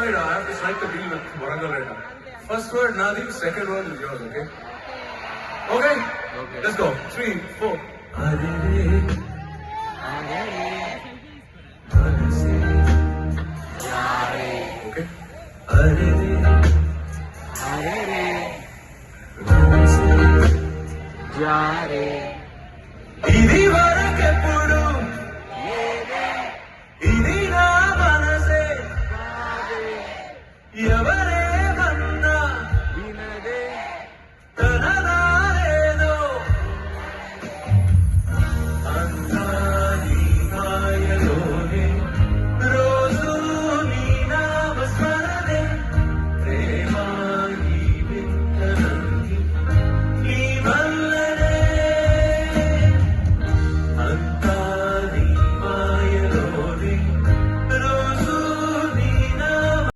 decide. I have to strike the deal with Warangal right now. First word Nadi, second word is yours, okay? Okay? Okay. Let's go. 3, 4. Okay?